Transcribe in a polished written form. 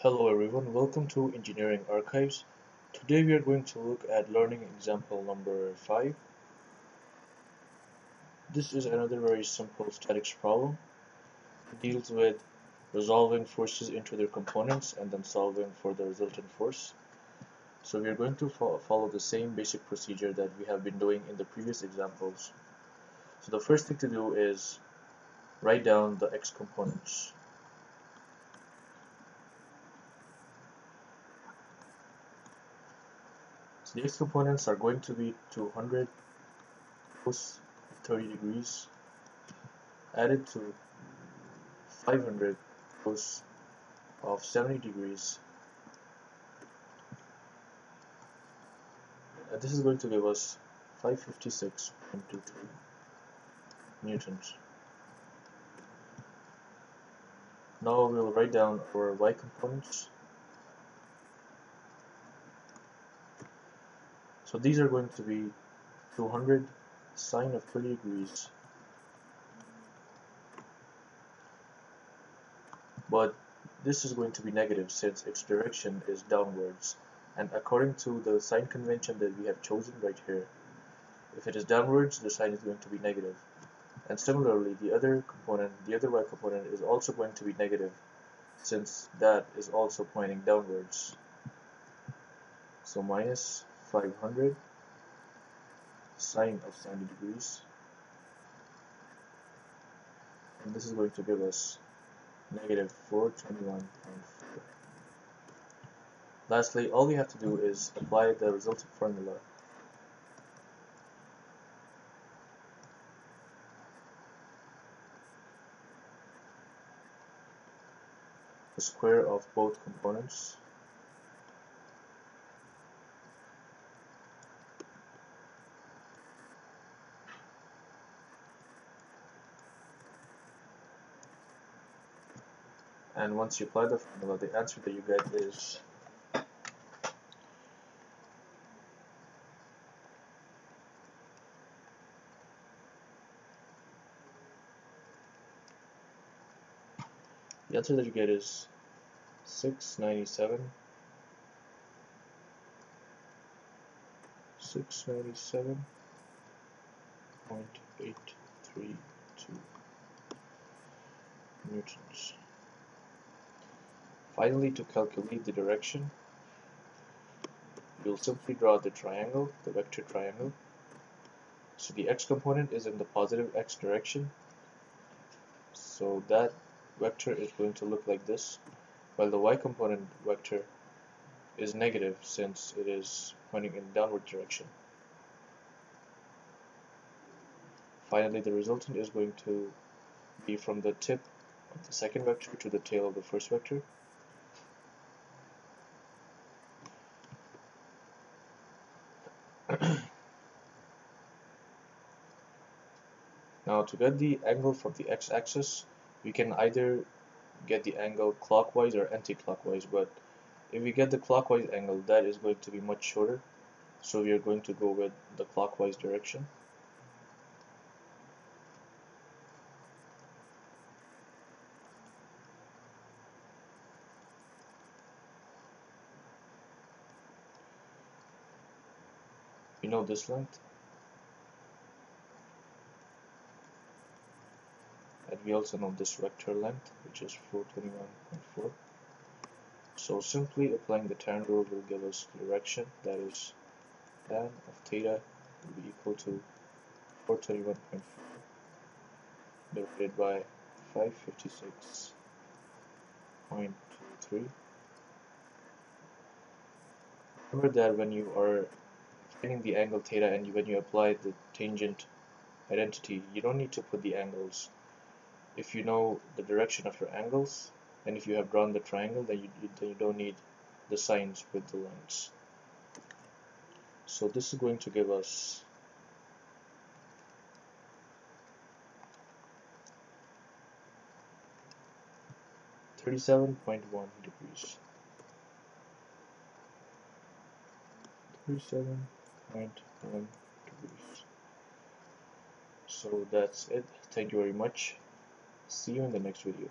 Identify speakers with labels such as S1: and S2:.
S1: Hello everyone, welcome to Engineering Archives. Today we are going to look at learning example number 5. This is another very simple statics problem. It deals with resolving forces into their components and then solving for the resultant force. So we are going to follow the same basic procedure that we have been doing in the previous examples. So the first thing to do is write down the x components. So the x components are going to be 200 cos 30 degrees added to 500 cos of 70 degrees. This is going to give us 556.23 newtons. Now we'll write down our y components. So these are going to be 200 sine of 30 degrees, but this is going to be negative since its direction is downwards, and according to the sign convention that we have chosen right here, if it is downwards, the sign is going to be negative. And similarly, the other y component is also going to be negative since that is also pointing downwards. So minus 500 sine of 70 degrees, and this is going to give us negative 421.4. Lastly, all we have to do is apply the resultant formula. The square of both components and once you apply the formula, the answer that you get is the answer that you get is 697 697.832 newtons. Finally, to calculate the direction, you'll simply draw the triangle, the vector triangle. So the x component is in the positive x direction, so that vector is going to look like this, while the y component vector is negative since it is pointing in downward direction. Finally, the resultant is going to be from the tip of the second vector to the tail of the first vector. Now, to get the angle from the x-axis, we can either get the angle clockwise or anti-clockwise, but if we get the clockwise angle, that is going to be much shorter, so we are going to go with the clockwise direction. We know this length, and we also know this vector length, which is 421.4. So simply applying the tan rule will give us the direction, that is tan of theta will be equal to 421.4 divided by 556.23. Remember that when you are finding the angle theta and when you apply the tangent identity, you don't need to put the angles. If you know the direction of your angles, and if you have drawn the triangle, then you don't need the signs with the lines. So this is going to give us 37.1 degrees. 37.1 degrees. So that's it. Thank you very much. See you in the next video.